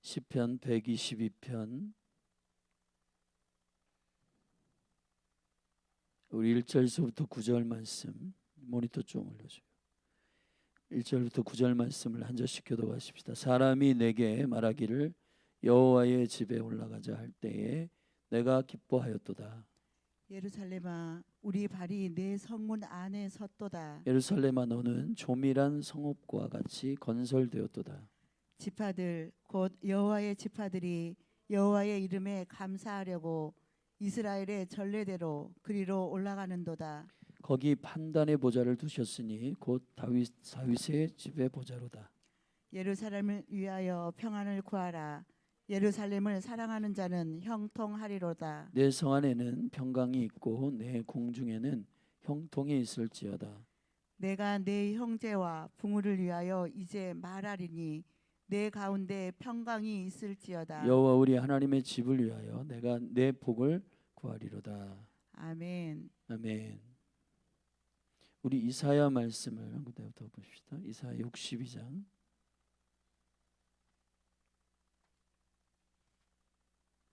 시편 122편 우리 1절서부터 9절 말씀 모니터 좀 올려줘요. 1절부터 9절 말씀을 한 절씩 교도하십시다. 사람이 내게 말하기를 여호와의 집에 올라가자 할 때에 내가 기뻐하였도다. 예루살렘아, 우리 발이 내 성문 안에 섰도다. 예루살렘아, 너는 조밀한 성읍과 같이 건설되었도다. 지파들 곧 여호와의 지파들이 여호와의 이름에 감사하려고 이스라엘의 전례대로 그리로 올라가는도다. 거기 판단의 보좌를 두셨으니 곧 다윗의 집의 보좌로다. 예루살렘을 위하여 평안을 구하라. 예루살렘을 사랑하는 자는 형통하리로다. 내 성 안에는 평강이 있고 내 궁중에는 형통이 있을지어다. 내가 내 형제와 부모를 위하여 이제 말하리니 내 가운데 평강이 있을지어다. 여호와 우리 하나님의 집을 위하여 내가 내 복을 구하리로다. 아멘. 아멘. 우리 이사야 말씀을 그때부터 봅시다. 이사야 62장.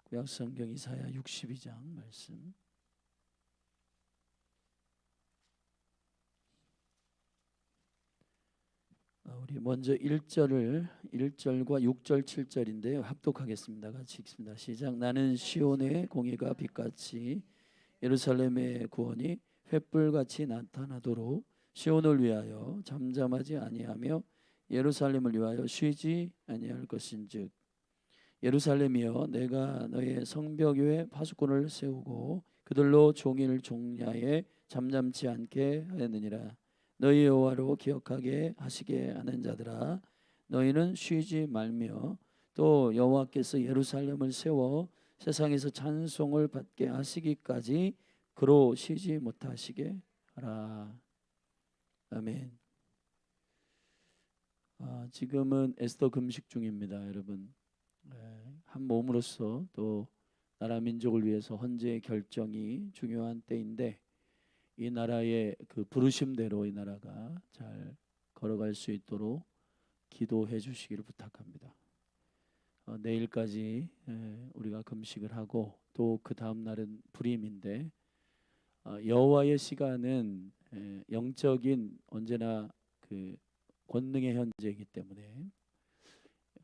구약성경 이사야 62장 말씀. 우리 먼저 1절과 6절 7절인데요. 합독하겠습니다. 같이 읽습니다. 시작. 나는 시온의 공의가 빛같이 예루살렘의 구원이 횃불같이 나타나도록 시온을 위하여 잠잠하지 아니하며 예루살렘을 위하여 쉬지 아니할 것인즉, 예루살렘이여, 내가 너의 성벽 위에 파수꾼을 세우고 그들로 종일 종야에 잠잠치 않게 하였느니라. 너희 여호와로 기억하게 하시게 하는 자들아, 너희는 쉬지 말며 또 여호와께서 예루살렘을 세워 세상에서 찬송을 받게 하시기까지 그로 쉬지 못하시게 하라. 아멘. 지금은 에스더 금식 중입니다, 여러분. 한 몸으로서 또 나라 민족을 위해서 헌재의 결정이 중요한 때인데, 이 나라의 그 부르심대로 이 나라가 잘 걸어갈 수 있도록 기도해 주시기를 부탁합니다. 내일까지 우리가 금식을 하고 또 그 다음 날은 불임인데, 여호와의 시간은 영적인 언제나 그 권능의 현재이기 때문에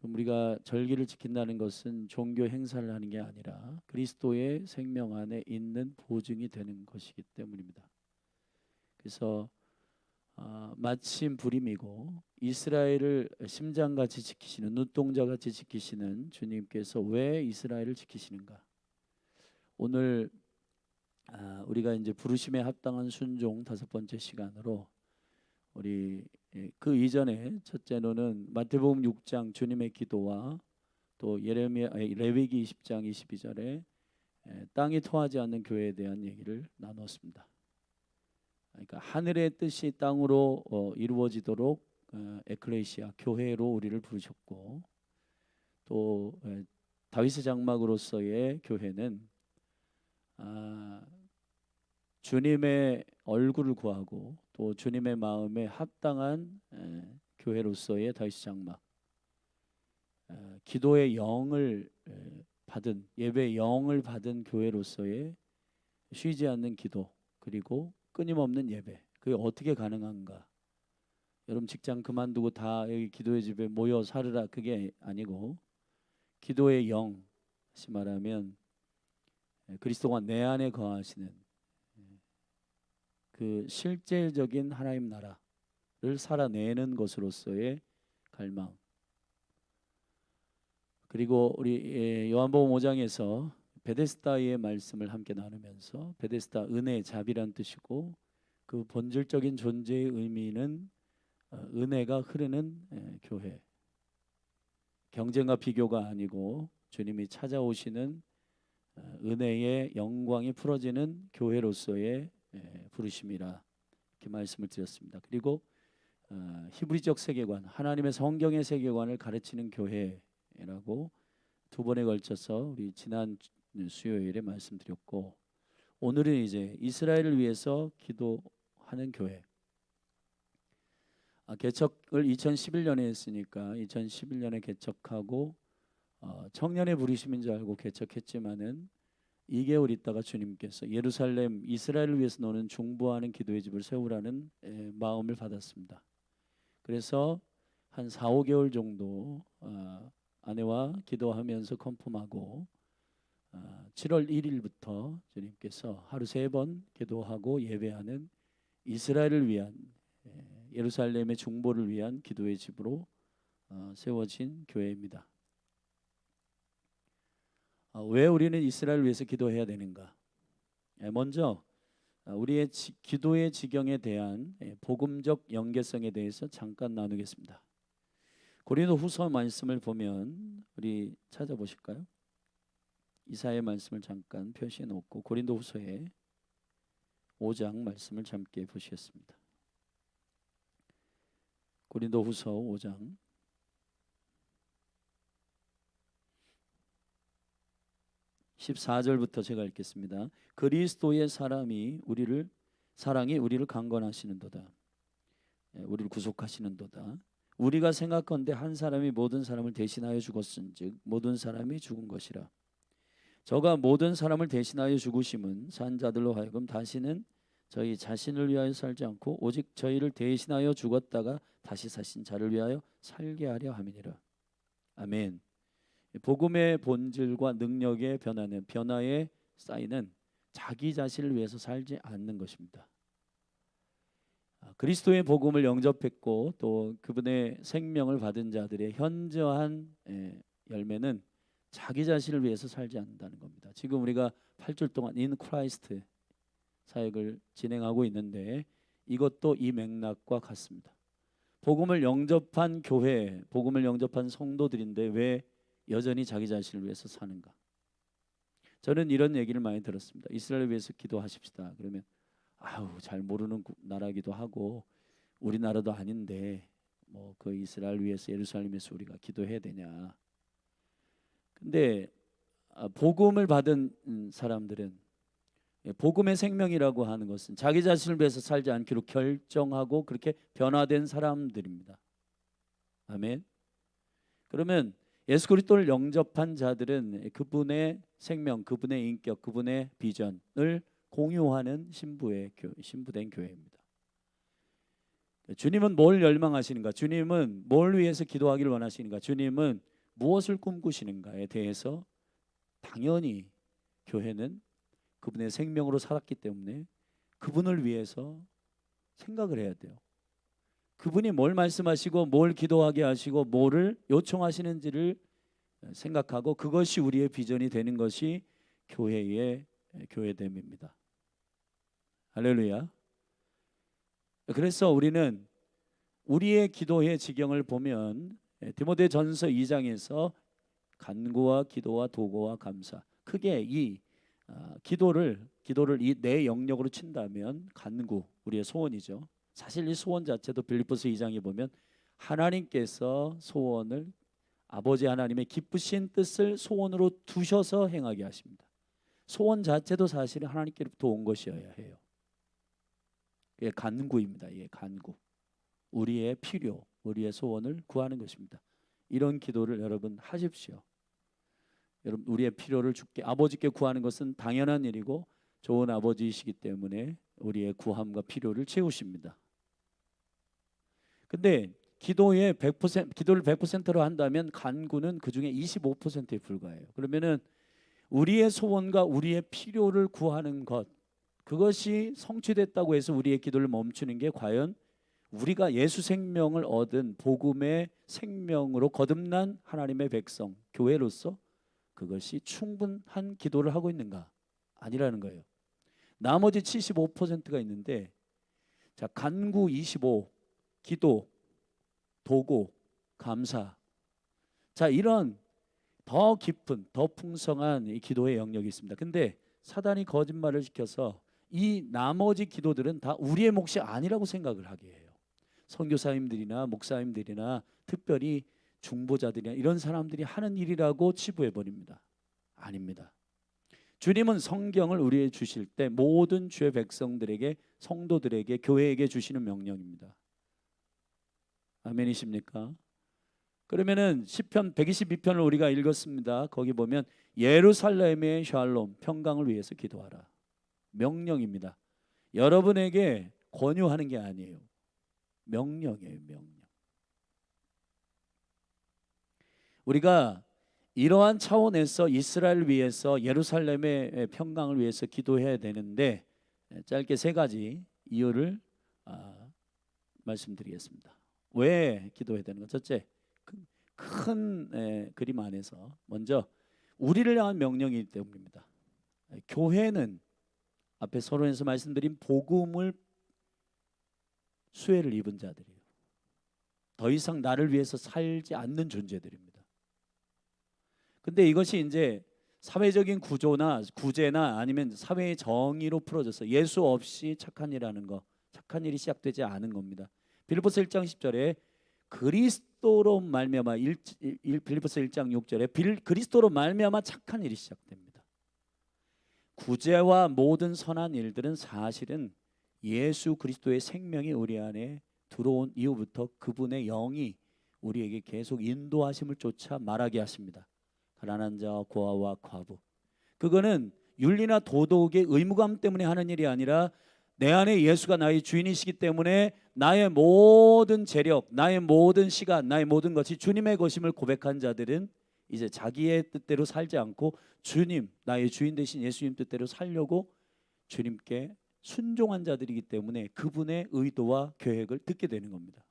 우리가 절기를 지킨다는 것은 종교 행사를 하는 게 아니라 그리스도의 생명 안에 있는 보증이 되는 것이기 때문입니다. 그래서 마침 불임이고 이스라엘을 심장같이 지키시는, 눈동자같이 지키시는 주님께서 왜 이스라엘을 지키시는가? 오늘 우리가 이제 부르심에 합당한 순종 5번째 시간으로 우리 그 이전에 첫째로는 마태복음 6장 주님의 기도와 또 레위기 20장 22절에 땅이 토하지 않는 교회에 대한 얘기를 나눴습니다. 그러니까 하늘의 뜻이 땅으로 이루어지도록 에클레시아 교회로 우리를 부르셨고, 또 다윗의 장막으로서의 교회는 주님의 얼굴을 구하고 또 주님의 마음에 합당한 교회로서의 다윗의 장막, 기도의 영을 받은, 예배의 영을 받은 교회로서의 쉬지 않는 기도, 그리고 끊임없는 예배. 그게 어떻게 가능한가? 여러분 직장 그만두고 다 여기 기도의 집에 모여 살으라, 그게 아니고 기도의 영, 다시 말하면 그리스도가 내 안에 거하시는 그 실제적인 하나님 나라를 살아내는 것으로서의 갈망. 그리고 우리 요한복음 5장에서 베데스다의 말씀을 함께 나누면서, 베데스다 은혜, 자비란 뜻이고 그 본질적인 존재의 의미는 은혜가 흐르는 교회, 경쟁과 비교가 아니고 주님이 찾아오시는 은혜의 영광이 풀어지는 교회로서의 부르심이라, 이렇게 말씀을 드렸습니다. 그리고 히브리적 세계관, 하나님의 성경의 세계관을 가르치는 교회라고 2번에 걸쳐서 우리 지난 수요일에 말씀드렸고, 오늘은 이제 이스라엘을 위해서 기도하는 교회. 개척을 2011년에 했으니까 2011년에 개척하고 청년의 부르심인 줄 알고 개척했지만은 2개월 있다가 주님께서 예루살렘 이스라엘을 위해서 노는 중보하는 기도의 집을 세우라는 마음을 받았습니다. 그래서 한 4, 5개월 정도 아내와 기도하면서 컨펌하고 7월 1일부터 주님께서 하루 3번 기도하고 예배하는 이스라엘을 위한 예루살렘의 중보를 위한 기도의 집으로 세워진 교회입니다. 왜 우리는 이스라엘을 위해서 기도해야 되는가? 먼저 우리의 기도의 지경에 대한 복음적 연계성에 대해서 잠깐 나누겠습니다. 고린도후서 말씀을 보면 우리 찾아보실까요? 이사야의 말씀을 잠깐 표시해 놓고 고린도후서의 5장 말씀을 함께 보시겠습니다. 고린도후서 5장 14절부터 제가 읽겠습니다. 그리스도의 사랑이 우리를 강건하시는도다. 우리를 구속하시는도다. 우리가 생각건대 한 사람이 모든 사람을 대신하여 죽었은즉 모든 사람이 죽은 것이라. 저가 모든 사람을 대신하여 죽으심은 산 자들로 하여금 다시는 저희 자신을 위하여 살지 않고 오직 저희를 대신하여 죽었다가 다시 사신 자를 위하여 살게 하려 함이니라. 아멘. 복음의 본질과 능력의 변화의 사인은 자기 자신을 위해서 살지 않는 것입니다. 그리스도의 복음을 영접했고 또 그분의 생명을 받은 자들의 현저한 열매는 자기 자신을 위해서 살지 않는다는 겁니다. 지금 우리가 8주 동안 인 크라이스트 사역을 진행하고 있는데 이것도 이 맥락과 같습니다. 복음을 영접한 교회, 복음을 영접한 성도들인데 왜 여전히 자기 자신을 위해서 사는가? 저는 이런 얘기를 많이 들었습니다. 이스라엘을 위해서 기도하십시다. 그러면 잘 모르는 나라기도 하고 우리나라도 아닌데 뭐 그 이스라엘 위해서 예루살렘에서 우리가 기도해야 되냐? 근데 복음을 받은 사람들은 복음의 생명이라고 하는 것은 자기 자신을 위해서 살지 않기로 결정하고 그렇게 변화된 사람들입니다. 아멘. 그러면 예수 그리스도를 영접한 자들은 그분의 생명, 그분의 인격, 그분의 비전을 공유하는 신부된 교회입니다. 주님은 뭘 열망하시는가? 주님은 뭘 위해서 기도하기를 원하시는가? 주님은 무엇을 꿈꾸시는가에 대해서 당연히 교회는 그분의 생명으로 살았기 때문에 그분을 위해서 생각을 해야 돼요. 그분이 뭘 말씀하시고 뭘 기도하게 하시고 뭐를 요청하시는지를 생각하고 그것이 우리의 비전이 되는 것이 교회의 교회됨입니다. 할렐루야. 그래서 우리는 우리의 기도의 지경을 보면 디모데전서 2장에서 간구와 기도와 도고와 감사, 크게 이 기도를 이 내 영역으로 친다면 간구, 우리의 소원이죠. 사실 이 소원 자체도 빌립보서 2장에 보면 하나님께서 소원을 아버지 하나님의 기쁘신 뜻을 소원으로 두셔서 행하게 하십니다. 소원 자체도 사실은 하나님께로부터 온 것이어야 해요. 이게 간구입니다. 이게 간구. 우리의 필요, 우리의 소원을 구하는 것입니다. 이런 기도를 여러분 하십시오. 여러분 우리의 필요를 주께 아버지께 구하는 것은 당연한 일이고 좋은 아버지이시기 때문에 우리의 구함과 필요를 채우십니다. 근데 기도를 100%로 한다면 간구는 그 중에 25%에 불과해요. 그러면은 우리의 소원과 우리의 필요를 구하는 것, 그것이 성취됐다고 해서 우리의 기도를 멈추는 게 과연 우리가 예수 생명을 얻은 복음의 생명으로 거듭난 하나님의 백성, 교회로서 그것이 충분한 기도를 하고 있는가? 아니라는 거예요. 나머지 75%가 있는데, 자, 간구 25, 기도, 도고, 감사. 자, 이런 더 깊은, 더 풍성한 이 기도의 영역이 있습니다. 근데 사단이 거짓말을 시켜서 이 나머지 기도들은 다 우리의 몫이 아니라고 생각을 하게 해요. 선교사님들이나 목사님들이나 특별히 중보자들이나 이런 사람들이 하는 일이라고 치부해 버립니다. 아닙니다. 주님은 성경을 우리에게 주실 때 모든 주의 백성들에게, 성도들에게, 교회에게 주시는 명령입니다. 아멘이십니까? 그러면은 시편 122편을 우리가 읽었습니다. 거기 보면 예루살렘의 샬롬 평강을 위해서 기도하라. 명령입니다. 여러분에게 권유하는 게 아니에요. 명령이에요, 명령. 우리가 이러한 차원에서 이스라엘을 위해서 예루살렘의 평강을 위해서 기도해야 되는데 짧게 세 가지 이유를 말씀드리겠습니다. 왜 기도해야 되는 것? 첫째, 큰 그림 안에서 먼저 우리를 향한 명령이기 때문입니다. 교회는 앞에 서론에서 말씀드린 복음을 수혜를 입은 자들이에요. 더 이상 나를 위해서 살지 않는 존재들입니다. 근데 이것이 이제 사회적인 구조나 구제나 아니면 사회의 정의로 풀어져서 예수 없이 착한 일하는 거, 착한 일이 시작되지 않은 겁니다. 빌립보서 1장 10절에 그리스도로 말미암아 빌립보서 1장 6절에 그리스도로 말미암아 착한 일이 시작됩니다. 구제와 모든 선한 일들은 사실은 예수 그리스도의 생명이 우리 안에 들어온 이후부터 그분의 영이 우리에게 계속 인도하심을 쫓아 말하게 하십니다. 가난한 자와 고아와 과부, 그거는 윤리나 도덕의 의무감 때문에 하는 일이 아니라 내 안에 예수가 나의 주인이시기 때문에 나의 모든 재력, 나의 모든 시간, 나의 모든 것이 주님의 것임을 고백한 자들은 이제 자기의 뜻대로 살지 않고 주님, 나의 주인 되신 예수님 뜻대로 살려고 주님께 순종한 자들이기 때문에 그분의 의도와 계획을 듣게 되는 겁니다.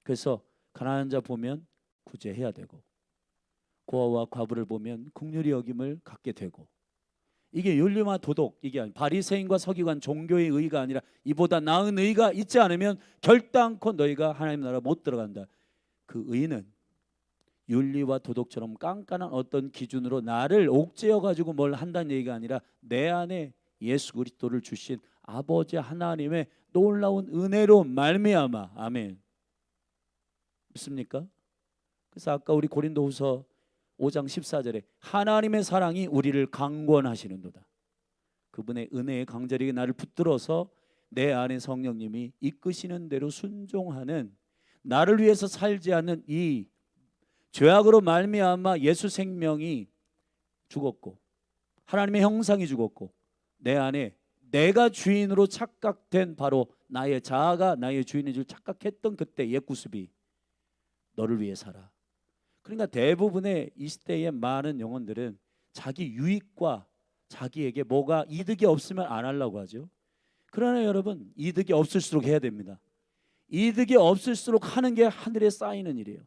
그래서 가난한 자 보면 구제해야 되고, 고아와 과부를 보면 긍휼히 여김을 갖게 되고, 이게 윤리와 도덕, 이게 아니 바리새인과 서기관 종교의 의가 아니라 이보다 나은 의가 있지 않으면 결단코 너희가 하나님 나라 못 들어간다. 그 의는 윤리와 도덕처럼 깐깐한 어떤 기준으로 나를 옥죄어 가지고 뭘 한다는 얘기가 아니라 내 안에 예수 그리스도를 주신 아버지 하나님의 놀라운 은혜로 말미암아. 아멘. 믿습니까? 그래서 아까 우리 고린도후서 5장 14절에 하나님의 사랑이 우리를 강권하시는도다. 그분의 은혜의 강절이 나를 붙들어서 내 안에 성령님이 이끄시는 대로 순종하는, 나를 위해서 살지 않는 이 죄악으로 말미암아 예수 생명이 죽었고 하나님의 형상이 죽었고 내 안에 내가 주인으로 착각된, 바로 나의 자아가 나의 주인인 줄 착각했던 그때 옛 구습이 너를 위해 살아. 그러니까 대부분의 이 시대의 많은 영혼들은 자기 유익과 자기에게 뭐가 이득이 없으면 안 하려고 하죠. 그러나 여러분, 이득이 없을수록 해야 됩니다. 이득이 없을수록 하는 게 하늘에 쌓이는 일이에요.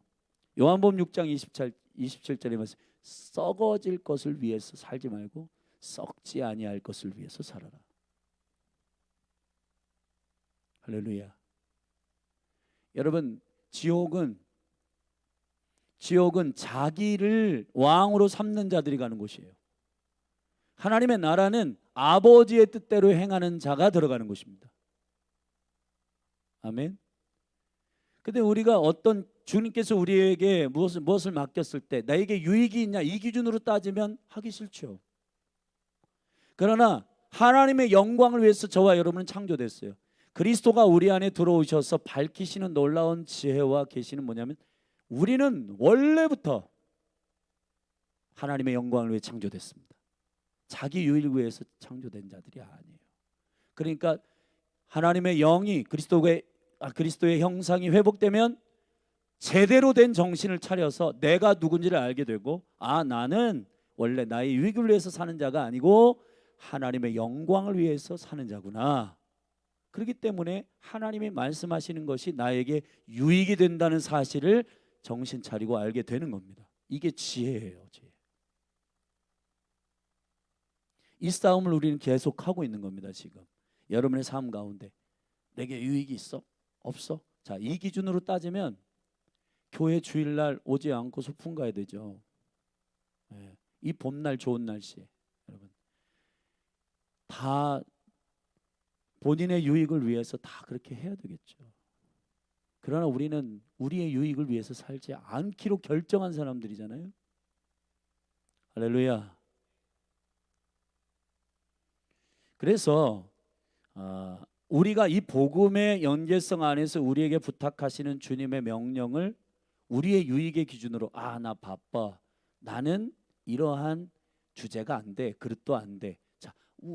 요한복음 6장 27절에 말씀, 썩어질 것을 위해서 살지 말고 썩지 아니할 것을 위해서 살아라. 할렐루야. 여러분, 지옥은 자기를 왕으로 삼는 자들이 가는 곳이에요. 하나님의 나라는 아버지의 뜻대로 행하는 자가 들어가는 곳입니다. 아멘. 근데 우리가 어떤 주님께서 우리에게 무엇을 맡겼을 때 나에게 유익이 있냐, 이 기준으로 따지면 하기 싫죠. 그러나 하나님의 영광을 위해서 저와 여러분은 창조됐어요. 그리스도가 우리 안에 들어오셔서 밝히시는 놀라운 지혜와 계시는 뭐냐면, 우리는 원래부터 하나님의 영광을 위해 창조됐습니다. 자기 유익을 위해서 창조된 자들이 아니에요. 그러니까 하나님의 영이 그리스도의 형상이 회복되면 제대로 된 정신을 차려서 내가 누군지를 알게 되고, 나는 원래 나의 유익을 위해서 사는 자가 아니고 하나님의 영광을 위해서 사는 자구나. 그렇기 때문에 하나님이 말씀하시는 것이 나에게 유익이 된다는 사실을 정신 차리고 알게 되는 겁니다. 이게 지혜예요, 지혜. 이 싸움을 우리는 계속하고 있는 겁니다. 지금 여러분의 삶 가운데 내게 유익이 있어? 없어? 자, 이 기준으로 따지면 교회 주일날 오지 않고 소풍 가야 되죠. 이 봄날 좋은 날씨에 여러분 다 본인의 유익을 위해서 다 그렇게 해야 되겠죠. 그러나 우리는 우리의 유익을 위해서 살지 않기로 결정한 사람들이잖아요. 할렐루야. 그래서 우리가 이 복음의 연계성 안에서 우리에게 부탁하시는 주님의 명령을 우리의 유익의 기준으로 나 바빠. 나는 이러한 주제가 안 돼. 그릇도 안 돼. 자,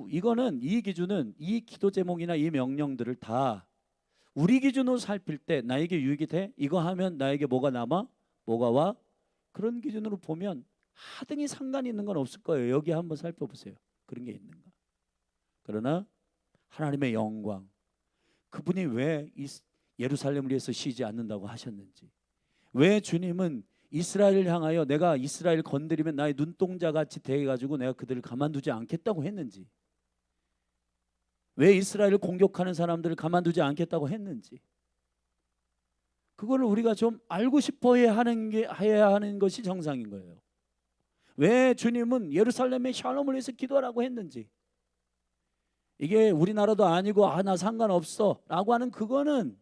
이거는 이 기준은 이 기도 제목이나 이 명령들을 다 우리 기준으로 살필 때 나에게 유익이 돼? 이거 하면 나에게 뭐가 남아? 뭐가 와? 그런 기준으로 보면 하등이 상관이 있는 건 없을 거예요. 여기 한번 살펴보세요. 그런 게 있는가? 그러나 하나님의 영광, 그분이 왜 예루살렘을 위해서 쉬지 않는다고 하셨는지, 왜 주님은 이스라엘을 향하여 내가 이스라엘 건드리면 나의 눈동자같이 대해가지고 내가 그들을 가만두지 않겠다고 했는지, 왜 이스라엘을 공격하는 사람들을 가만두지 않겠다고 했는지, 그거를 우리가 좀 알고 싶어 해야 하는 것이 정상인 거예요. 왜 주님은 예루살렘의 샬롬을 위해서 기도하라고 했는지, 이게 우리나라도 아니고 나 상관없어 라고 하는, 그거는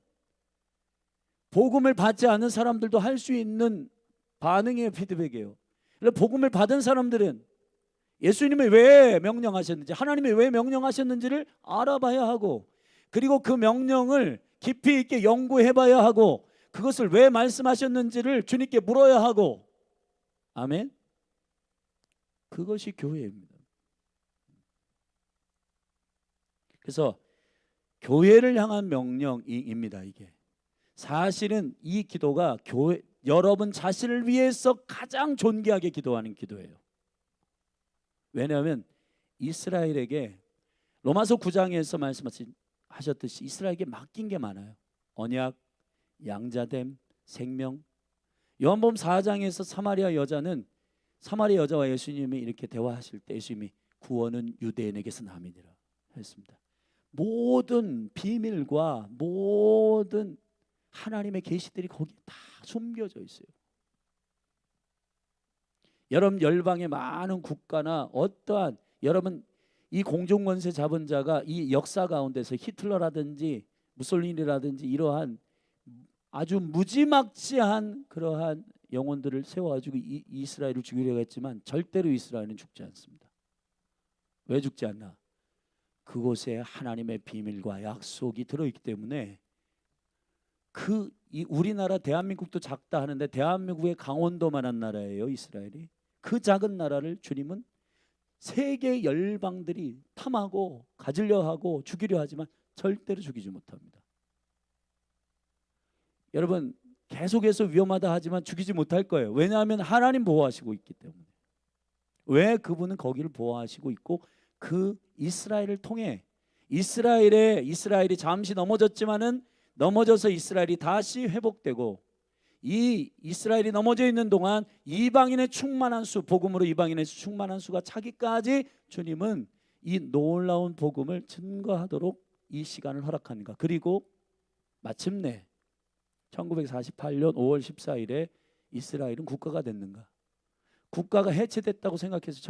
복음을 받지 않는 사람들도 할 수 있는 반응의 피드백이에요. 복음을 받은 사람들은 예수님이 왜 명령하셨는지, 하나님이 왜 명령하셨는지를 알아봐야 하고, 그리고 그 명령을 깊이 있게 연구해봐야 하고, 그것을 왜 말씀하셨는지를 주님께 물어야 하고. 아멘. 그것이 교회입니다. 그래서 교회를 향한 명령입니다. 이게 사실은 이 기도가 교회, 여러분 자신을 위해서 가장 존귀하게 기도하는 기도예요. 왜냐하면 이스라엘에게 로마서 9장에서 말씀하셨듯이 이스라엘에게 맡긴 게 많아요. 언약, 양자됨, 생명. 요한복음 4장에서 사마리아 여자와 예수님이 이렇게 대화하실 때 예수님이 구원은 유대인에게서 남이니라 했습니다. 모든 비밀과 모든 하나님의 계시들이 거기에 다 숨겨져 있어요. 여러분 열방의 많은 국가나 어떠한, 여러분 이 공중권세 잡은 자가 이 역사 가운데서 히틀러라든지 무솔리니라든지 이러한 아주 무지막지한 그러한 영혼들을 세워가지고 이스라엘을 죽이려고 했지만 절대로 이스라엘은 죽지 않습니다. 왜 죽지 않나? 그곳에 하나님의 비밀과 약속이 들어있기 때문에. 우리나라 대한민국도 작다 하는데 대한민국의 강원도만한 나라예요, 이스라엘이. 그 작은 나라를 주님은 세계 열방들이 탐하고 가지려 하고 죽이려 하지만 절대로 죽이지 못합니다. 여러분 계속해서 위험하다 하지만 죽이지 못할 거예요. 왜냐하면 하나님 보호하시고 있기 때문에. 왜 그분은 거기를 보호하시고 있고, 그 이스라엘을 통해 이스라엘이 잠시 넘어져서 이스라엘이 다시 회복되고, 이 이스라엘이 넘어져 있는 동안 이방인의 충만한 수, 복음으로 이방인의 충만한 수가 차기까지 주님은 이 놀라운 복음을 증거하도록 이 시간을 허락하는가. 그리고 마침내 1948년 5월 14일에 이스라엘은 국가가 됐는가. 국가가 해체됐다고 생각해서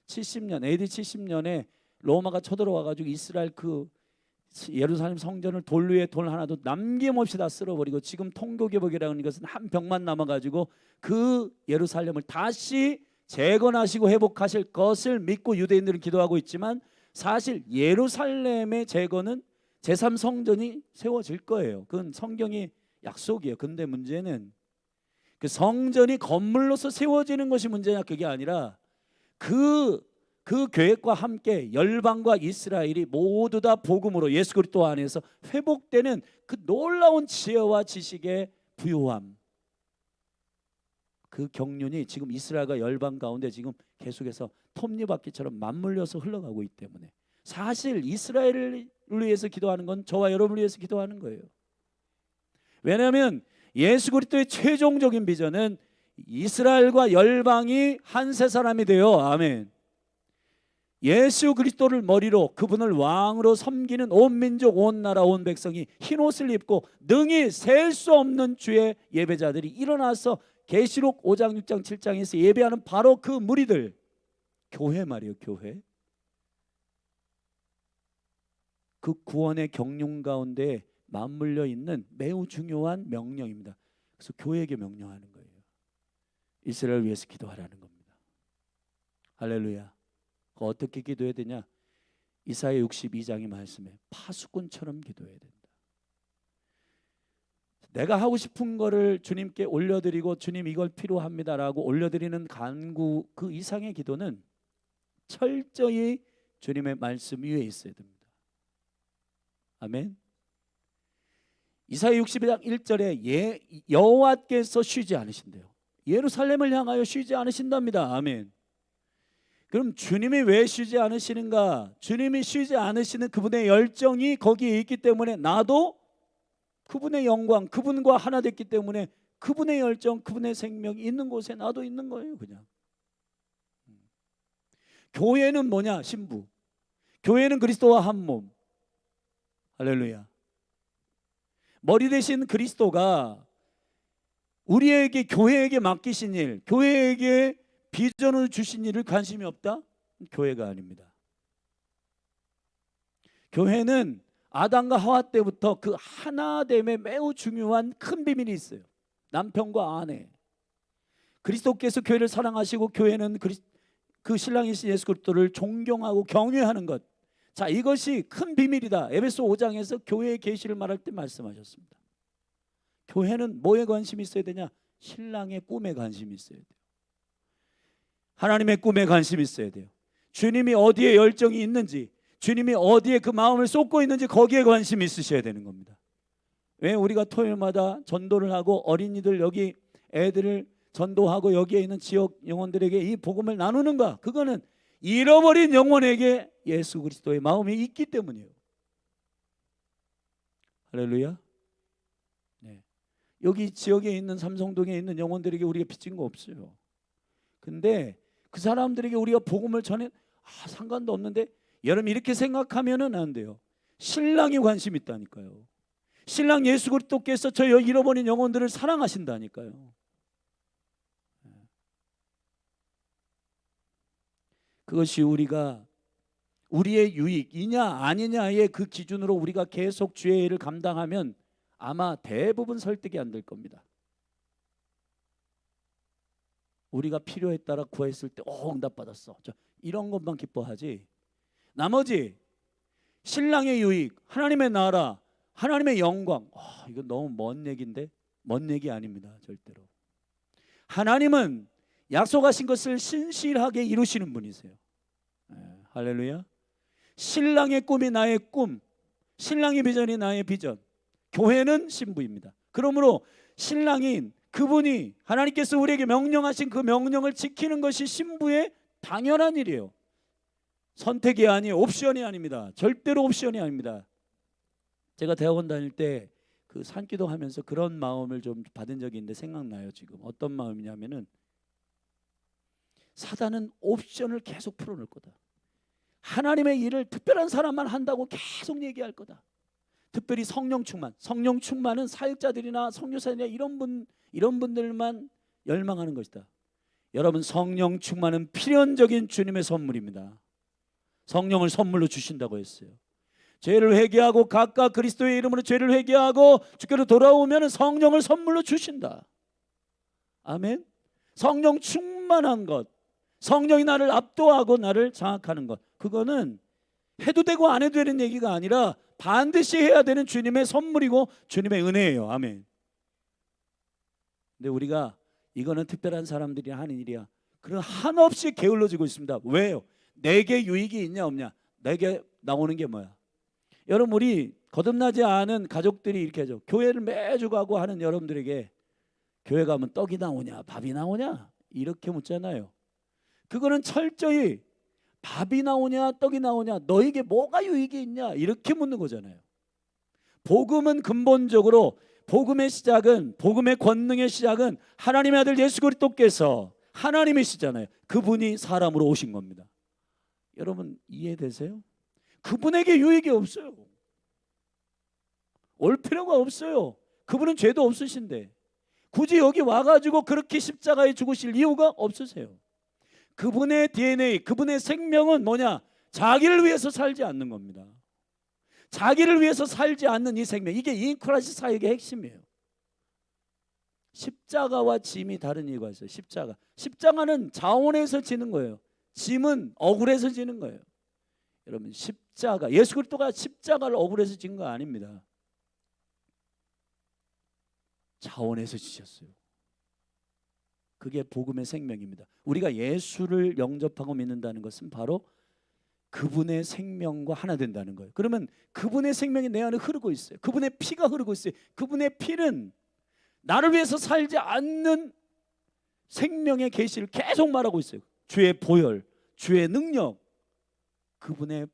70년 AD 70년에 로마가 쳐들어와 가지고 이스라엘 예루살렘 성전을 돌 위에 돌 하나도 남김없이 다 쓸어버리고, 지금 통교개혁이라는 것은 한 벽만 남아가지고 그 예루살렘을 다시 재건하시고 회복하실 것을 믿고 유대인들은 기도하고 있지만, 사실 예루살렘의 재건은 제3성전이 세워질 거예요. 그건 성경의 약속이에요. 근데 문제는 그 성전이 건물로서 세워지는 것이 문제냐, 그게 아니라 그 계획과 함께 열방과 이스라엘이 모두 다 복음으로 예수 그리스도 안에서 회복되는 그 놀라운 지혜와 지식의 부요함, 그 경륜이 지금 이스라엘과 열방 가운데 지금 계속해서 톱니바퀴처럼 맞물려서 흘러가고 있기 때문에, 사실 이스라엘을 위해서 기도하는 건 저와 여러분을 위해서 기도하는 거예요. 왜냐하면 예수 그리스도의 최종적인 비전은 이스라엘과 열방이 한 세 사람이 되어, 아멘, 예수 그리스도를 머리로 그분을 왕으로 섬기는 온 민족, 온 나라, 온 백성이 흰옷을 입고 능히 셀 수 없는 주의 예배자들이 일어나서 계시록 5장 6장 7장에서 예배하는 바로 그 무리들, 교회 말이에요. 교회. 그 구원의 경륜 가운데 맞물려 있는 매우 중요한 명령입니다. 그래서 교회에게 명령하는 거예요. 이스라엘을 위해서 기도하라는 겁니다. 할렐루야. 어떻게 기도해야 되냐? 이사야 62장의 말씀에 파수꾼처럼 기도해야 된다. 내가 하고 싶은 거를 주님께 올려드리고 주님 이걸 필요합니다라고 올려드리는 간구 그 이상의 기도는 철저히 주님의 말씀 위에 있어야 됩니다. 아멘. 이사야 62장 1절에 여호와께서 쉬지 않으신대요. 예루살렘을 향하여 쉬지 않으신답니다. 아멘. 그럼 주님이 왜 쉬지 않으시는가? 주님이 쉬지 않으시는 그분의 열정이 거기에 있기 때문에 나도 그분의 영광, 그분과 하나 됐기 때문에 그분의 열정, 그분의 생명이 있는 곳에 나도 있는 거예요. 그냥. 교회는 뭐냐? 신부. 교회는 그리스도와 한 몸. 할렐루야. 머리 대신 그리스도가 우리에게 교회에게 맡기신 일, 교회에게 비전을 주신 일을 관심이 없다? 교회가 아닙니다. 교회는 아담과 하와 때부터 그 하나됨에 매우 중요한 큰 비밀이 있어요. 남편과 아내. 그리스도께서 교회를 사랑하시고 교회는 그 신랑이신 예수 그리스도를 존경하고 경외하는 것. 자, 이것이 큰 비밀이다. 에베소 5장에서 교회의 계시를 말할 때 말씀하셨습니다. 교회는 뭐에 관심이 있어야 되냐? 신랑의 꿈에 관심이 있어야 돼요. 하나님의 꿈에 관심이 있어야 돼요. 주님이 어디에 열정이 있는지, 주님이 어디에 그 마음을 쏟고 있는지 거기에 관심이 있으셔야 되는 겁니다. 왜 우리가 토요일마다 전도를 하고 어린이들 여기 애들을 전도하고 여기에 있는 지역 영혼들에게 이 복음을 나누는가? 그거는 잃어버린 영혼에게 예수 그리스도의 마음이 있기 때문이에요. 할렐루야. 네. 여기 지역에 있는 삼성동에 있는 영혼들에게 우리가 빚진 거 없어요. 근데 그 사람들에게 우리가 복음을 전해 상관도 없는데 여러분 이렇게 생각하면은 안 돼요. 신랑이 관심 있다니까요. 신랑 예수 그리스도께서 저 잃어버린 영혼들을 사랑하신다니까요. 그것이 우리가 우리의 유익이냐 아니냐의 그 기준으로 우리가 계속 주의 일을 감당하면 아마 대부분 설득이 안 될 겁니다. 우리가 필요에 따라 구했을 때 응답받았어. 이런 것만 기뻐하지 나머지 신랑의 유익, 하나님의 나라, 하나님의 영광 이건 너무 먼 얘기인데 먼 얘기 아닙니다. 절대로. 하나님은 약속하신 것을 신실하게 이루시는 분이세요. 할렐루야. 신랑의 꿈이 나의 꿈, 신랑의 비전이 나의 비전. 교회는 신부입니다. 그러므로 신랑인 그분이 하나님께서 우리에게 명령하신 그 명령을 지키는 것이 신부의 당연한 일이에요. 선택이 아니에요. 옵션이 아닙니다. 절대로 옵션이 아닙니다. 제가 대학원 다닐 때 그 산기도 하면서 그런 마음을 좀 받은 적이 있는데 생각나요. 지금 어떤 마음이냐면은 사단은 옵션을 계속 풀어놓을 거다. 하나님의 일을 특별한 사람만 한다고 계속 얘기할 거다. 특별히 성령 충만. 성령 충만은 사역자들이나 선교사들이나 이런 분들만 열망하는 것이다. 여러분 성령 충만은 필연적인 주님의 선물입니다. 성령을 선물로 주신다고 했어요. 죄를 회개하고 각각 그리스도의 이름으로 죄를 회개하고 주께로 돌아오면 성령을 선물로 주신다. 아멘. 성령 충만한 것, 성령이 나를 압도하고 나를 장악하는 것, 그거는 해도 되고 안 해도 되는 얘기가 아니라 반드시 해야 되는 주님의 선물이고 주님의 은혜예요. 아멘. 근데 우리가 이거는 특별한 사람들이 하는 일이야, 그럼 한없이 게을러지고 있습니다. 왜요? 내게 유익이 있냐 없냐. 내게 나오는 게 뭐야? 여러분 우리 거듭나지 않은 가족들이 이렇게 하죠. 교회를 매주 가고 하는 여러분들에게 교회 가면 떡이 나오냐 밥이 나오냐 이렇게 묻잖아요. 그거는 철저히 밥이 나오냐 떡이 나오냐 너에게 뭐가 유익이 있냐 이렇게 묻는 거잖아요. 복음은 근본적으로 복음의 시작은, 복음의 권능의 시작은 하나님의 아들 예수 그리스도께서 하나님이시잖아요. 그분이 사람으로 오신 겁니다. 여러분 이해되세요? 그분에게 유익이 없어요. 올 필요가 없어요. 그분은 죄도 없으신데 굳이 여기 와가지고 그렇게 십자가에 죽으실 이유가 없으세요. 그분의 DNA, 그분의 생명은 뭐냐? 자기를 위해서 살지 않는 겁니다. 자기를 위해서 살지 않는 이 생명, 이게 인크라시 사역의 핵심이에요. 십자가와 짐이 다른 이유가 있어요. 십자가는 자원에서 지는 거예요. 짐은 억울해서 지는 거예요. 여러분 십자가, 예수 그리스도가 십자가를 억울해서 진 거 아닙니다. 자원해서 지셨어요. 그게 복음의 생명입니다. 우리가 예수를 영접하고 믿는다는 것은 바로 그분의 생명과 하나 된다는 거예요. 그러면 그분의 생명이 내 안에 흐르고 있어요. 그분의 피가 흐르고 있어요. 그분의 피는 나를 위해서 살지 않는 생명의 계시를 계속 말하고 있어요. 주의 보혈, 주의 능력, 그분의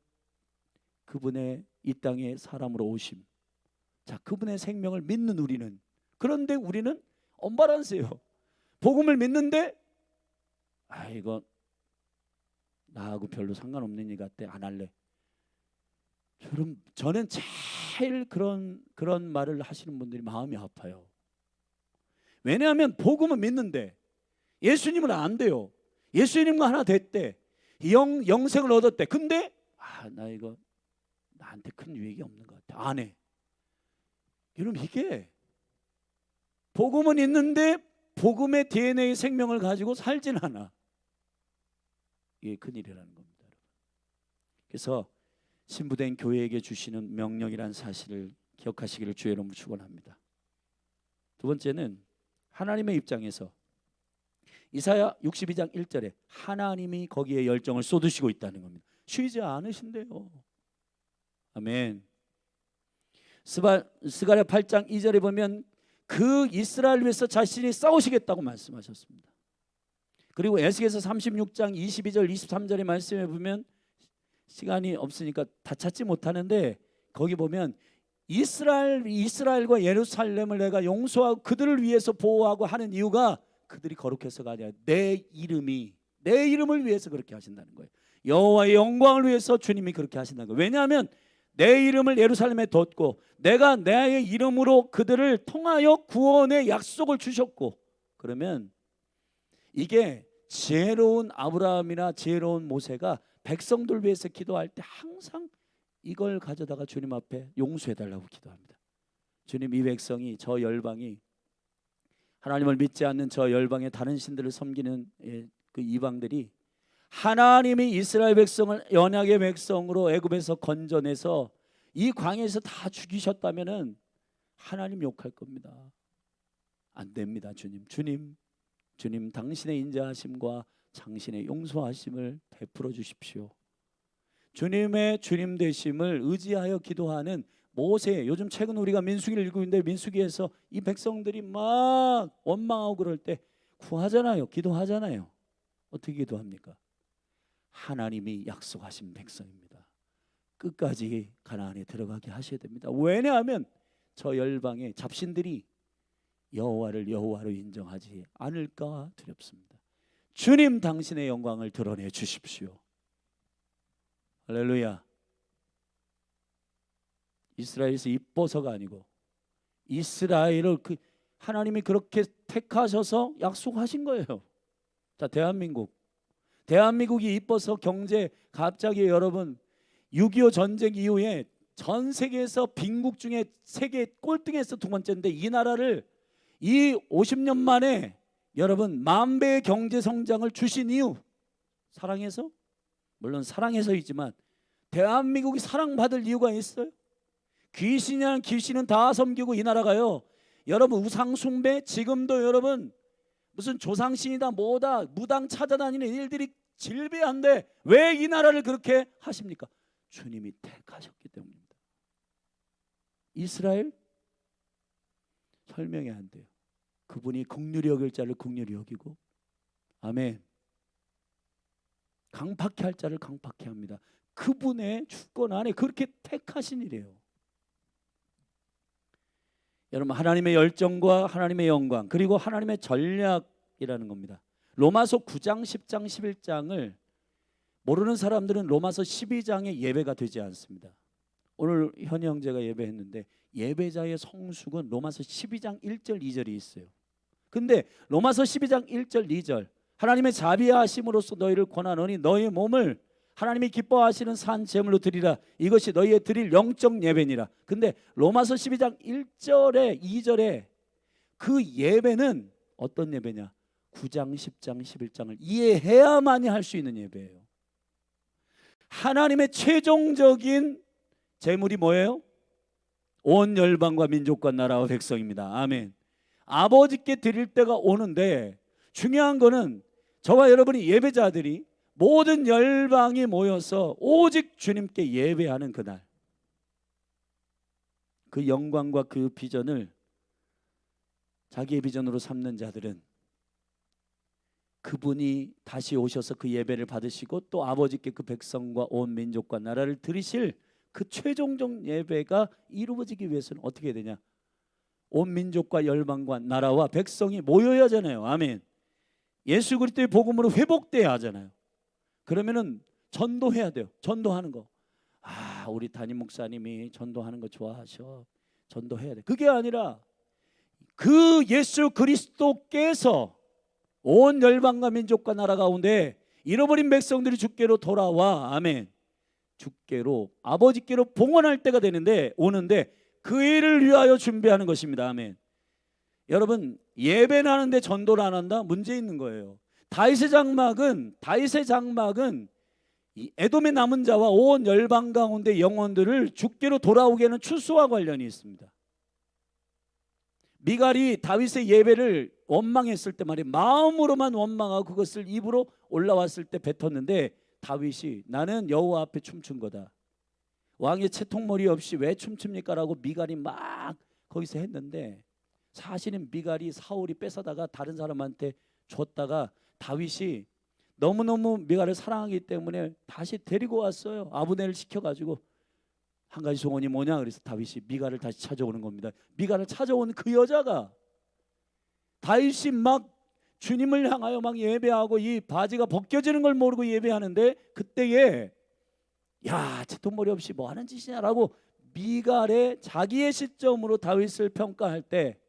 이 땅에 사람으로 오심. 자, 그분의 생명을 믿는 우리는, 그런데 우리는 언밸런스예요. 복음을 믿는데 이거 나하고 별로 상관없는 일 같아, 안 할래. 저는 제일 그런 말을 하시는 분들이 마음이 아파요. 왜냐하면 복음은 믿는데 예수님은 안 돼요. 예수님과 하나 됐대. 영생을 얻었대. 근데 나 이거 나한테 큰 유익이 없는 것 같아, 안 해. 여러분, 이게 복음은 있는데 복음의 DNA 생명을 가지고 살진 않아. 이게 큰일이라는 겁니다. 그래서 신부된 교회에게 주시는 명령이란 사실을 기억하시기를 주의 이름으로 축원합니다. 두 번째는 하나님의 입장에서 이사야 62장 1절에 하나님이 거기에 열정을 쏟으시고 있다는 겁니다. 쉬지 않으신대요. 아멘. 스가랴 8장 2절에 보면 그 이스라엘 위해서 자신이 싸우시겠다고 말씀하셨습니다. 그리고 에스겔서 36장 22절 23절의 말씀에 보면, 시간이 없으니까 다 찾지 못하는데 거기 보면 이스라엘과 예루살렘을 내가 용서하고 그들을 위해서 보호하고 하는 이유가 그들이 거룩해서가 아니라 내 이름을 위해서 그렇게 하신다는 거예요. 여호와의 영광을 위해서 주님이 그렇게 하신다는 거예요. 왜냐하면 내 이름을 예루살렘에 뒀고 내가 내 이름으로 그들을 통하여 구원의 약속을 주셨고, 그러면 이게 지혜로운 아브라함이나 지혜로운 모세가 백성들 위해서 기도할 때 항상 이걸 가져다가 주님 앞에 용서해달라고 기도합니다. 주님, 이 백성이, 저 열방이, 하나님을 믿지 않는 저 열방의 다른 신들을 섬기는 그 이방들이 하나님이 이스라엘 백성을 언약의 백성으로 애굽에서 건져내서 이 광야에서 다 죽이셨다면은 하나님 욕할 겁니다. 안 됩니다. 주님 당신의 인자하심과 당신의 용서하심을 베풀어 주십시오. 주님의 주님 되심을 의지하여 기도하는 모세, 요즘 최근 우리가 민수기를 읽고 있는데 민수기에서 이 백성들이 막 원망하고 그럴 때 구하잖아요. 기도하잖아요. 어떻게 기도합니까? 하나님이 약속하신 백성입니다. 끝까지 가나안에 들어가게 하셔야 됩니다. 왜냐하면 저 열방의 잡신들이 여호와를 여호와로 인정하지 않을까 두렵습니다. 주님 당신의 영광을 드러내 주십시오. 할렐루야. 이스라엘에서 이뻐서가 아니고 이스라엘을 하나님이 그렇게 택하셔서 약속하신 거예요. 자, 대한민국이 이뻐서 경제 갑자기, 여러분 6.25 전쟁 이후에 전 세계에서 빈국 중에 세계 꼴등에서 두 번째인데 이 나라를 이 50년 만에 여러분 만배의 경제 성장을 주신 이유, 사랑해서? 물론 사랑해서이지만 대한민국이 사랑받을 이유가 있어요? 귀신은 다 섬기고 이 나라가요, 여러분 우상 숭배, 지금도 여러분 무슨 조상신이다 뭐다 무당 찾아다니는 일들이 질비한데 왜 이 나라를 그렇게 하십니까? 주님이 택하셨기 때문입니다. 이스라엘 설명이 안 돼요. 그분이 긍휼히 여길 자를 긍휼히 여기고, 아멘, 강팍해 할 자를 강팍해 합니다. 그분의 주권 안에 그렇게 택하신 일이에요. 여러분, 하나님의 열정과 하나님의 영광, 그리고 하나님의 전략이라는 겁니다. 로마서 9장 10장 11장을 모르는 사람들은 로마서 12장의 예배가 되지 않습니다. 오늘 현희 형제가 예배했는데 예배자의 성숙은 로마서 12장 1절 2절이 있어요. 근데 로마서 12장 1절 2절, 하나님의 자비하심으로써 너희를 권하노니 너희 몸을 하나님이 기뻐하시는 산 제물로 드리라, 이것이 너희의 드릴 영적 예배니라. 근데 로마서 12장 1절에 2절에 그 예배는 어떤 예배냐? 9장 10장 11장을 이해해야만이 할 수 있는 예배예요. 하나님의 최종적인 재물이 뭐예요? 온 열방과 민족과 나라와 백성입니다. 아멘. 아버지께 드릴 때가 오는데 중요한 거는 저와 여러분이 예배자들이 모든 열방이 모여서 오직 주님께 예배하는 그날, 그 영광과 그 비전을 자기의 비전으로 삼는 자들은 그분이 다시 오셔서 그 예배를 받으시고 또 아버지께 그 백성과 온 민족과 나라를 드리실 그 최종적 예배가 이루어지기 위해서는 어떻게 해야 되냐? 온 민족과 열방과 나라와 백성이 모여야 하잖아요. 아멘. 예수 그리스도의 복음으로 회복돼야 하잖아요. 그러면은 전도해야 돼요. 전도하는 거. 아, 우리 담임 목사님이 전도하는 거 좋아하셔. 전도해야 돼. 그게 아니라 그 예수 그리스도께서 온 열방과 민족과 나라 가운데 잃어버린 백성들이 주께로 돌아와, 아멘, 주께로 아버지께로 봉헌할 때가 되는데 오는데 그 일을 위하여 준비하는 것입니다. 아멘. 여러분, 예배는 하는데 전도를 안 한다? 문제 있는 거예요. 다윗의 장막은 이 에돔의 남은 자와 온 열방 가운데 영혼들을 주께로 돌아오게 하는 추수와 관련이 있습니다. 미갈이 다윗의 예배를 원망했을 때 말이에요. 마음으로만 원망하고 그것을 입으로 올라왔을 때 뱉었는데 다윗이 나는 여호와 앞에 춤춘 거다. 왕의 채통머리 없이 왜 춤춥니까? 라고 미갈이 막 거기서 했는데 사실은 미갈이 사울이 뺏어다가 다른 사람한테 줬다가 다윗이 너무너무 미갈을 사랑하기 때문에 다시 데리고 왔어요. 아브넬을 시켜가지고. 한 가지 소원이 뭐냐? 그래서 다윗이 미갈을 다시 찾아오는 겁니다. 미갈을 찾아온 그 여자가 다윗이 막 주님을 향하여 막 예배하고 이 바지가 벗겨지는 걸 모르고 예배하는데 그때에 야, 채통머리 없이 뭐 하는 짓이냐라고 미갈의 자기의 시점으로 다윗을 평가할 때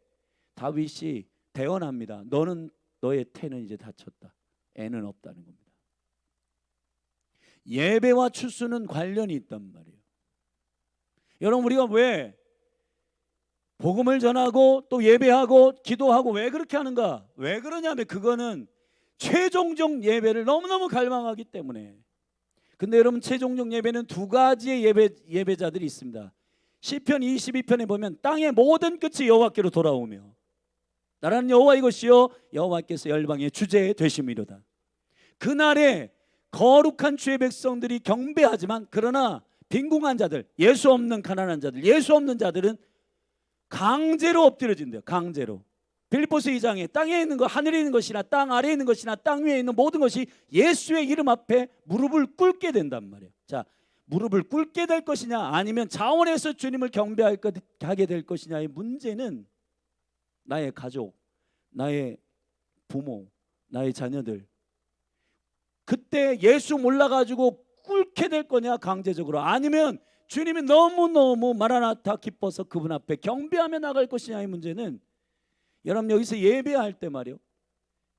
다윗이 대언합니다. 너는 너의 태는 이제 다쳤다. 애는 없다는 겁니다. 예배와 추수는 관련이 있단 말이에요. 여러분, 우리가 왜 복음을 전하고 또 예배하고 기도하고 왜 그렇게 하는가? 왜 그러냐면 그거는 최종적 예배를 너무너무 갈망하기 때문에. 근데 여러분, 최종적 예배는 두 가지의 예배자들이 있습니다. 시편 22편에 보면 땅의 모든 끝이 여호와께로 돌아오며 나라는 여호와 이것이요 여호와께서 열방의 주제 되심이로다. 그날에 거룩한 주의 백성들이 경배하지만 그러나 빈궁한 자들, 예수 없는 가난한 자들, 예수 없는 자들은 강제로 엎드려진대요. 강제로. 빌립보서 2장에 땅에 있는 것, 하늘에 있는 것이나 땅 아래에 있는 것이나 땅 위에 있는 모든 것이 예수의 이름 앞에 무릎을 꿇게 된단 말이에요. 자, 무릎을 꿇게 될 것이냐 아니면 자원해서 주님을 경배하게 될 것이냐의 문제는 나의 가족, 나의 부모, 나의 자녀들 그때 예수 몰라가지고 꿇게 될 거냐 강제적으로, 아니면 주님이 너무너무 마라나타 기뻐서 그분 앞에 경배하며 나갈 것이냐의 문제는, 여러분 여기서 예배할 때 말이요,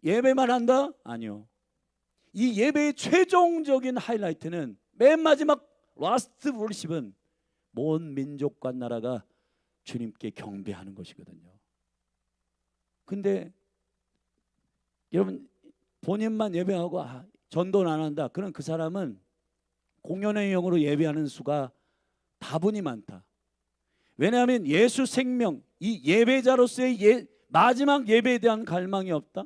예배만 한다? 아니요. 이 예배의 최종적인 하이라이트는 맨 마지막 라스트 월십은 온 민족과 나라가 주님께 경배하는 것이거든요. 근데 여러분 본인만 예배하고 전도는 안 한다. 그럼 그 사람은 공연의 영으로 예배하는 수가 다분히 많다. 왜냐하면 예수 생명, 이 예배자로서의 마지막 예배에 대한 갈망이 없다.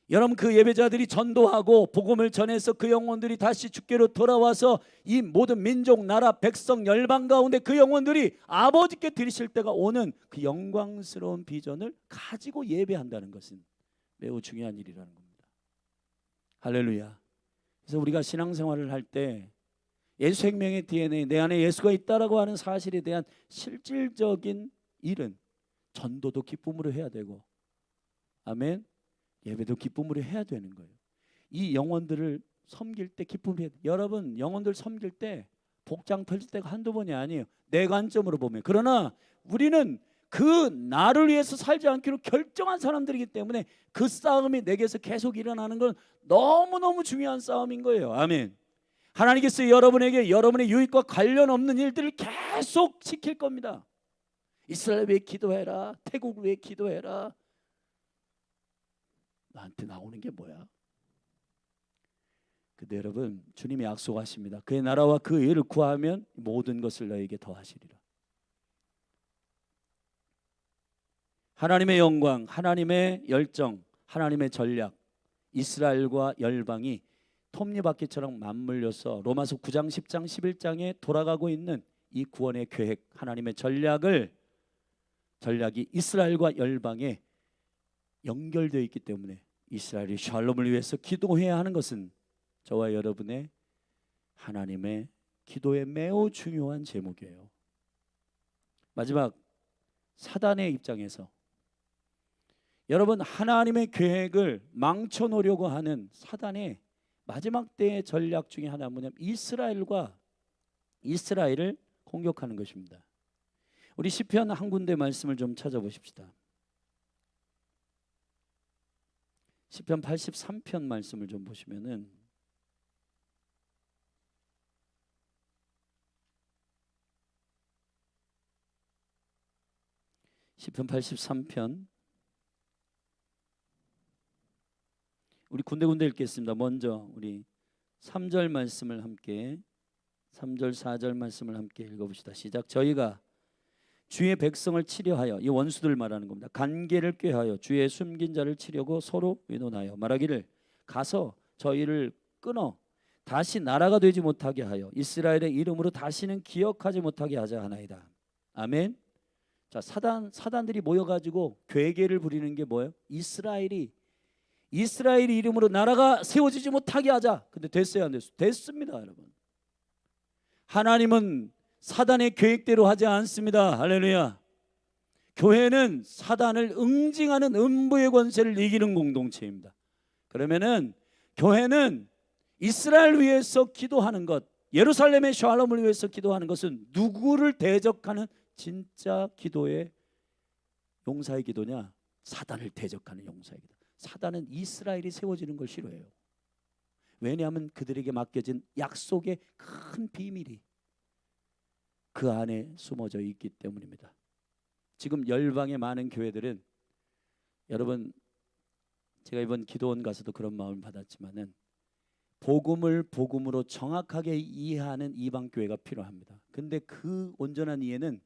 여러분 그 예배자들이 전도하고 복음을 전해서 그 영혼들이 다시 주께로 돌아와서 이 모든 민족, 나라, 백성, 열방 가운데 그 영혼들이 아버지께 드리실 때가 오는 그 영광스러운 비전을 가지고 예배한다는 것은 매우 중요한 일이라는 겁니다. 할렐루야. 그래서 우리가 신앙생활을 할 때 예수 생명의 DNA, 내 안에 예수가 있다라고 하는 사실에 대한 실질적인 일은 전도도 기쁨으로 해야 되고, 아멘, 예배도 기쁨으로 해야 되는 거예요. 이 영혼들을 섬길 때 기쁨이 해야 돼요. 여러분 영혼들 섬길 때 복장 펼칠 때가 한두 번이 아니에요. 내 관점으로 보면. 그러나 우리는 그 나를 위해서 살지 않기로 결정한 사람들이기 때문에 그 싸움이 내게서 계속 일어나는 건 너무너무 중요한 싸움인 거예요. 아멘. 하나님께서 여러분에게 여러분의 유익과 관련 없는 일들을 계속 시킬 겁니다. 이스라엘 위해 기도해라, 태국 위해 기도해라. 나한테 나오는 게 뭐야? 근데 여러분, 주님이 약속하십니다. 그의 나라와 그 의를 구하면 모든 것을 너에게 더하시리라. 하나님의 영광, 하나님의 열정, 하나님의 전략, 이스라엘과 열방이 톱니바퀴처럼 맞물려서 로마서 9장, 10장, 11장에 돌아가고 있는 이 구원의 계획, 하나님의 전략이 이스라엘과 열방에 연결되어 있기 때문에 이스라엘이 샬롬을 위해서 기도해야 하는 것은 저와 여러분의 하나님의 기도에 매우 중요한 제목이에요. 마지막, 사단의 입장에서 여러분, 하나님의 계획을 망쳐놓으려고 하는 사단의 마지막 때의 전략 중에 하나는 뭐냐면 이스라엘을 공격하는 것입니다. 우리 시편 한 군데 말씀을 좀 찾아보십시다. 시편 83편 말씀을 좀 보시면은 시편 83편 우리 군데군데 읽겠습니다. 먼저 우리 3절 말씀을 함께 3절 4절 말씀을 함께 읽어봅시다. 시작. 저희가 주의 백성을 치려하여, 이 원수들 말하는 겁니다. 간계를 꾀하여 주의 숨긴 자를 치려고 서로 의논하여 말하기를 가서 저희를 끊어 다시 나라가 되지 못하게 하여 이스라엘의 이름으로 다시는 기억하지 못하게 하자 하나이다. 아멘. 자, 사단들이 모여가지고 괴계를 부리는 게 뭐예요? 이스라엘 이름으로 나라가 세워지지 못하게 하자. 근데 됐어요, 안 됐어요? 됐습니다, 여러분. 하나님은 사단의 계획대로 하지 않습니다. 할렐루야. 교회는 사단을 응징하는 음부의 권세를 이기는 공동체입니다. 그러면은 교회는 이스라엘 위해서 기도하는 것, 예루살렘의 샬롬을 위해서 기도하는 것은 누구를 대적하는 진짜 기도의 용사의 기도냐? 사단을 대적하는 용사의 기도. 사단은 이스라엘이 세워지는 걸 싫어해요. 왜냐하면 그들에게 맡겨진 약속의 큰 비밀이 그 안에 숨어져 있기 때문입니다. 지금 열방의 많은 교회들은, 여러분, 제가 이번 기도원 가서도 그런 마음을 받았지만은 복음을 복음으로 정확하게 이해하는 이방 교회가 필요합니다. 근데 그 온전한 이해는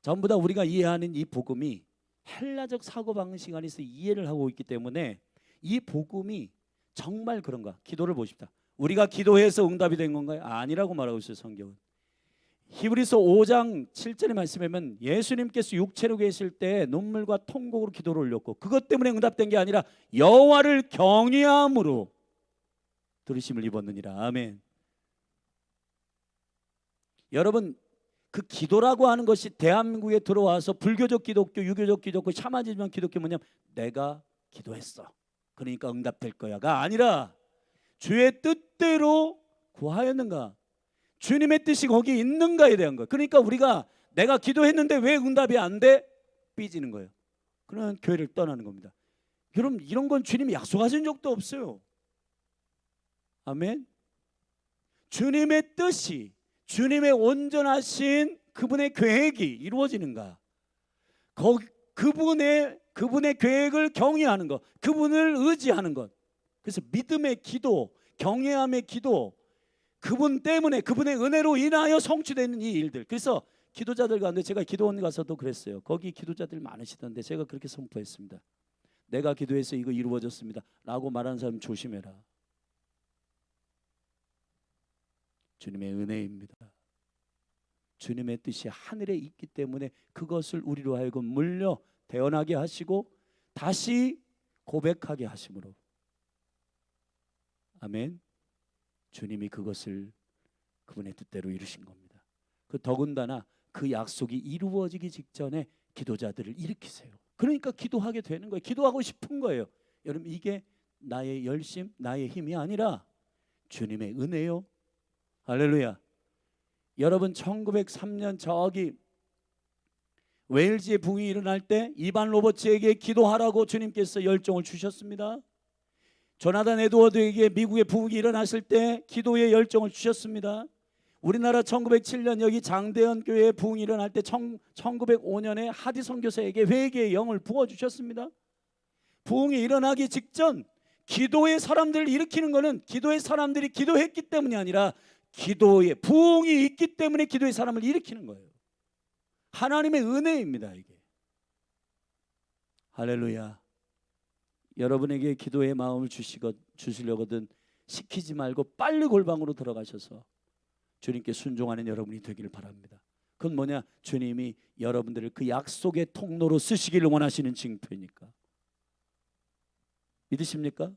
전부 다 우리가 이해하는 이 복음이 헬라적 사고방식 안에서 이해를 하고 있기 때문에 이 복음이 정말 그런가? 기도를 보십시다. 우리가 기도해서 응답이 된 건가요? 아니라고 말하고 있어요, 성경은. 히브리서 5장 7절의 말씀에 보면 예수님께서 육체로 계실 때 눈물과 통곡으로 기도를 올렸고 그것 때문에 응답된 게 아니라 여호와를 경외함으로 들으심을 입었느니라. 아멘. 여러분, 그 기도라고 하는 것이 대한민국에 들어와서 불교적 기독교, 유교적 기독교, 샤머니즘 기독교 뭐냐면 내가 기도했어, 그러니까 응답될 거야가 아니라 주의 뜻대로 구하였는가, 주님의 뜻이 거기 있는가에 대한 거예요. 그러니까 우리가 내가 기도했는데 왜 응답이 안 돼? 삐지는 거예요. 그러면 교회를 떠나는 겁니다. 여러분, 이런 건 주님이 약속하신 적도 없어요. 아멘. 주님의 뜻이, 주님의 온전하신 그분의 계획이 이루어지는가, 그분의 계획을 경외하는 것, 그분을 의지하는 것. 그래서 믿음의 기도, 경외함의 기도, 그분 때문에, 그분의 은혜로 인하여 성취되는 이 일들. 그래서 기도자들 가운데, 제가 기도원 가서도 그랬어요. 거기 기도자들 많으시던데 제가 그렇게 선포했습니다. 내가 기도해서 이거 이루어졌습니다 라고 말하는 사람 조심해라. 주님의 은혜입니다. 주님의 뜻이 하늘에 있기 때문에 그것을 우리로 하여금 물려 태어나게 하시고 다시 고백하게 하심으로, 아멘, 주님이 그것을 그분의 뜻대로 이루신 겁니다. 그 더군다나 그 약속이 이루어지기 직전에 기도자들을 일으키세요. 그러니까 기도하게 되는 거예요. 기도하고 싶은 거예요. 여러분, 이게 나의 열심, 나의 힘이 아니라 주님의 은혜요. 할렐루야. 여러분, 1903년 저기 웨일즈의 부흥이 일어날 때 이반 로버츠에게 기도하라고 주님께서 열정을 주셨습니다. 조나단 에드워드에게 미국의 부흥이 일어났을 때 기도의 열정을 주셨습니다. 우리나라 1907년 여기 장대현 교회의 부흥이 일어날 때 1905년에 하디 선교사에게 회개의 영을 부어주셨습니다. 부흥이 일어나기 직전 기도의 사람들을 일으키는 것은 기도의 사람들이 기도했기 때문이 아니라 기도의 부흥이 있기 때문에 기도의 사람을 일으키는 거예요. 하나님의 은혜입니다, 이게. 할렐루야. 여러분에게 기도의 마음을 주시려거든 시키지 말고 빨리 골방으로 들어가셔서 주님께 순종하는 여러분이 되기를 바랍니다. 그건 뭐냐? 주님이 여러분들을 그 약속의 통로로 쓰시기를 원하시는 징표니까. 믿으십니까?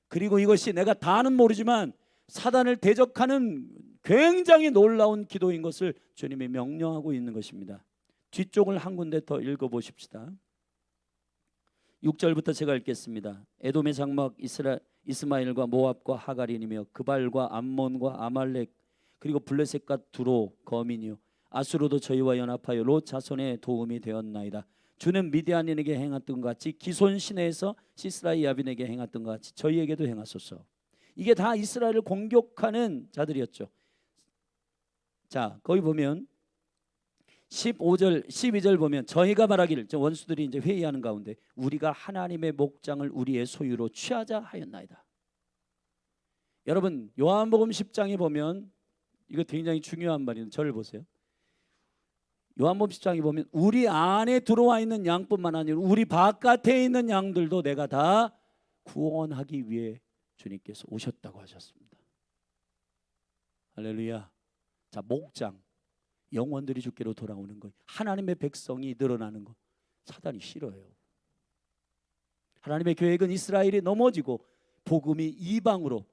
그리고 이것이 내가 다는 모르지만 사단을 대적하는 굉장히 놀라운 기도인 것을 주님이 명령하고 있는 것입니다. 뒤쪽을 한 군데 더 읽어보십시다. 6절부터 제가 읽겠습니다. 에돔의 장막 이스마엘과 모압과 하갈인이며 그발과 암몬과 아말렉 그리고 블레셋과 두로 거민이요 아수르도 저희와 연합하여 롯 자손의 도움이 되었나이다. 주는 미디안인에게 행했던 것 같이 기손 시내에서 시스라의 야빈에게 행했던 것 같이 저희에게도 행하소서. 이게 다 이스라엘을 공격하는 자들이었죠. 자, 거기 보면 15절, 12절 보면 저희가 말하기를, 원수들이 이제 회의하는 가운데 우리가 하나님의 목장을 우리의 소유로 취하자 하였나이다. 여러분 요한복음 10장에 보면 이거 굉장히 중요한 말인데 저를 보세요. 요한복음 10장에 보면 우리 안에 들어와 있는 양뿐만 아니라 우리 바깥에 있는 양들도 내가 다 구원하기 위해 주님께서 오셨다고 하셨습니다. 할렐루야. 자, 목장, 영혼들이 주께로 돌아오는 것, 하나님의 백성이 늘어나는 것, 사단이 싫어요. 하나님의 계획은 이스라엘이 넘어지고 복음이 이방으로,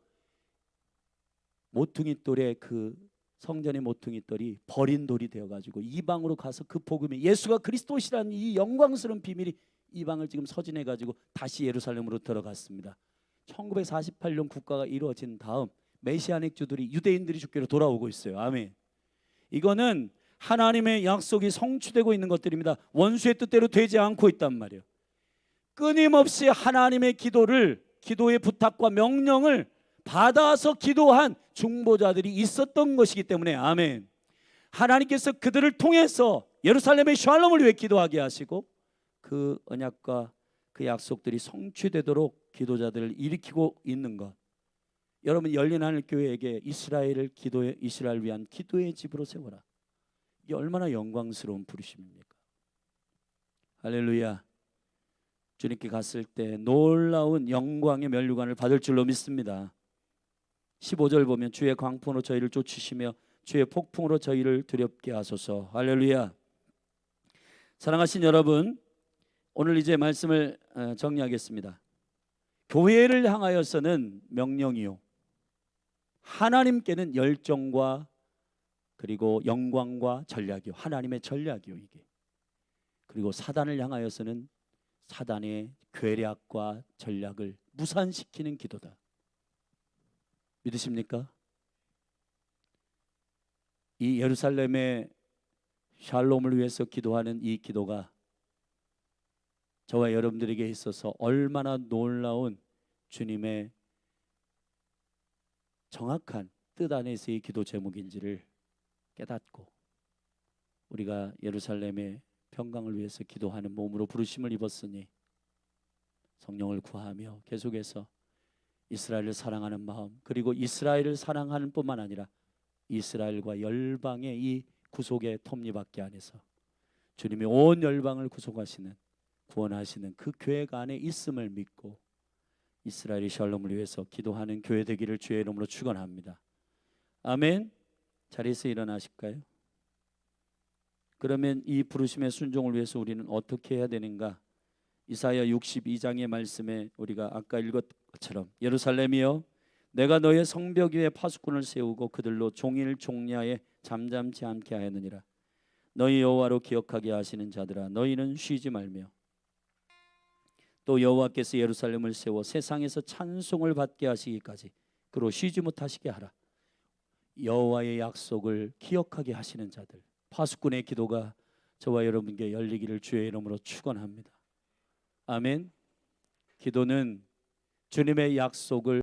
모퉁이 돌의 그 성전의 모퉁이 돌이 버린 돌이 되어가지고 이방으로 가서 그 복음이 예수가 그리스도시라는 이 영광스러운 비밀이 이방을 지금 서진해가지고 다시 예루살렘으로 들어갔습니다. 1948년 국가가 이루어진 다음 메시아닉 주들이, 유대인들이 주께로 돌아오고 있어요. 아멘. 이거는 하나님의 약속이 성취되고 있는 것들입니다. 원수의 뜻대로 되지 않고 있단 말이에요. 끊임없이 하나님의 기도의 부탁과 명령을 받아서 기도한 중보자들이 있었던 것이기 때문에, 아멘. 하나님께서 그들을 통해서 예루살렘의 샬롬을 위해 기도하게 하시고 그 언약과 그 약속들이 성취되도록 기도자들을 일으키고 있는 것. 여러분, 열린 하늘 교회에게 이스라엘을 위한 기도의 집으로 세워라. 이게 얼마나 영광스러운 부르심입니까? 할렐루야. 주님께 갔을 때 놀라운 영광의 면류관을 받을 줄로 믿습니다. 15절 보면 주의 광풍으로 저희를 쫓으시며 주의 폭풍으로 저희를 두렵게 하소서. 할렐루야. 사랑하신 여러분, 오늘 이제 말씀을 정리하겠습니다. 교회를 향하여서는 명령이요, 하나님께는 열정과 그리고 영광과 전략이요, 하나님의 전략이요 이게. 그리고 사단을 향하여서는 사단의 괴략과 전략을 무산시키는 기도다. 믿으십니까? 이 예루살렘의 샬롬을 위해서 기도하는 이 기도가 저와 여러분들에게 있어서 얼마나 놀라운 주님의 정확한 뜻 안에서의 기도 제목인지를 깨닫고 우리가 예루살렘의 평강을 위해서 기도하는 몸으로 부르심을 입었으니 성령을 구하며 계속해서 이스라엘을 사랑하는 마음, 그리고 이스라엘을 사랑하는 뿐만 아니라 이스라엘과 열방의 이 구속의 톱니바퀴 안에서 주님이 온 열방을 구속하시는, 구원하시는 그 계획 안에 있음을 믿고 이스라엘의 샬롬을 위해서 기도하는 교회 되기를 주의 이름으로 축원합니다. 아멘. 자리에서 일어나실까요? 그러면 이 부르심의 순종을 위해서 우리는 어떻게 해야 되는가? 이사야 62장의 말씀에 우리가 아까 읽었던 것처럼 예루살렘이여, 내가 너의 성벽 위에 파수꾼을 세우고 그들로 종일 종야에 잠잠치 않게 하였느니라. 너희 여호와로 기억하게 하시는 자들아, 너희는 쉬지 말며 또 여호와께서 예루살렘을 세워 세상에서 찬송을 받게 하시기까지 그로 쉬지 못하시게 하라. 여호와의 약속을 기억하게 하시는 자들, 파수꾼의 기도가 저와 여러분께 열리기를 주의 이름으로 축원합니다. 아멘. 기도는 주님의 약속을